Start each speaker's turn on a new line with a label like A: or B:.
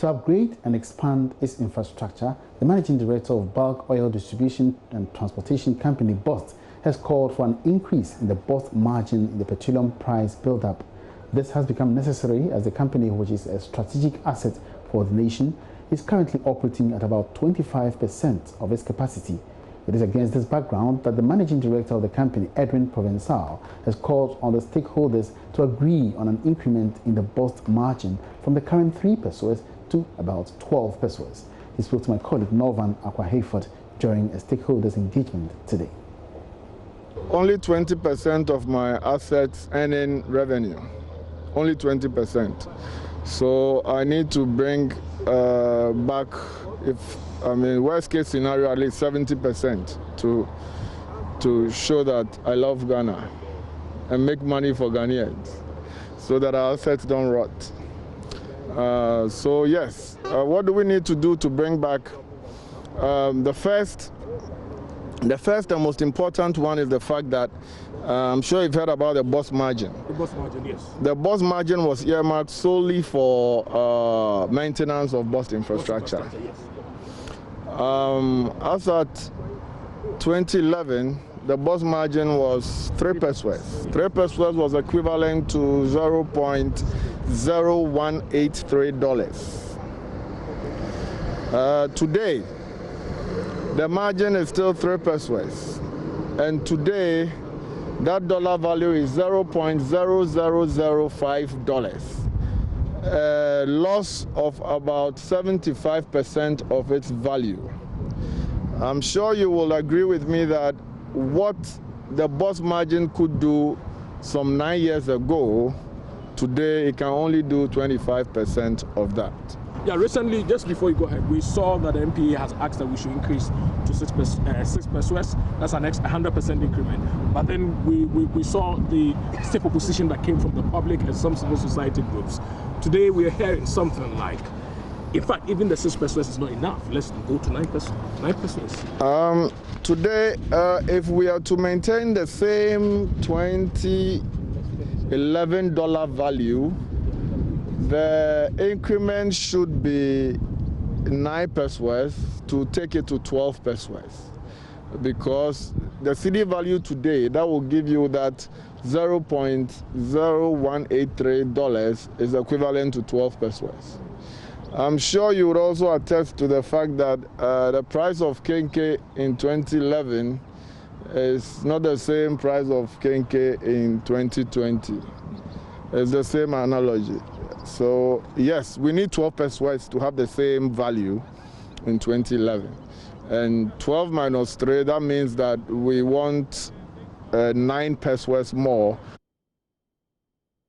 A: To upgrade and expand its infrastructure, the Managing Director of Bulk Oil Distribution and Transportation Company, BOST, has called for an increase in the BOST margin in the petroleum price build-up. This has become necessary as the company, which is a strategic asset for the nation, is currently operating at about 25% of its capacity. It is against this background that the Managing Director of the company, Edwin Provençal, has called on the stakeholders to agree on an increment in the BOST margin from the current 3 pesos to about 12 pesos. He spoke to my colleague Norvan Akwa-Hayford during a stakeholders engagement today.
B: Only 20% of my assets earning revenue, only 20%. So I need to bring back, worst case scenario, at least 70% to show that I love Ghana and make money for Ghanaians so that our assets don't rot. So yes, what do we need to do to bring back? The first and most important one is the fact that I'm sure you've heard about the BOST margin.
C: The BOST margin, yes.
B: The BOST margin was earmarked solely for maintenance of BOST infrastructure.
C: Yes.
B: As at 2011, the BOST margin was 3 pesos. 3 pesos was equivalent to $0.0183. Today, the margin is still 3 pesos, and today that dollar value is $0.0005. A loss of about 75% of its value. I'm sure you will agree with me that what the BOST margin could do some 9 years ago, today it can only do 25% of that.
C: Yeah, recently, just before you go ahead, we saw that the MPA has asked that we should increase to 6 pesos. That's an extra 100% increment. But then we saw the stiff opposition that came from the public and some civil society groups. Today we are hearing something like, in fact, even the 6 pesos is not enough. Let's go to 9 pesos. 9 pesos.
B: Today, if we are to maintain the same $2011 value, the increment should be 9 pesos to take it to 12 pesos, because the cedi value today, that will give you that $0.0183 is equivalent to 12 pesos. I'm sure you would also attest to the fact that the price of kenke in 2011 is not the same price of kenke in 2020. It's the same analogy. So yes, we need 12 pesos to have the same value in 2011. And 12 minus 3, that means that we want 9 pesos more.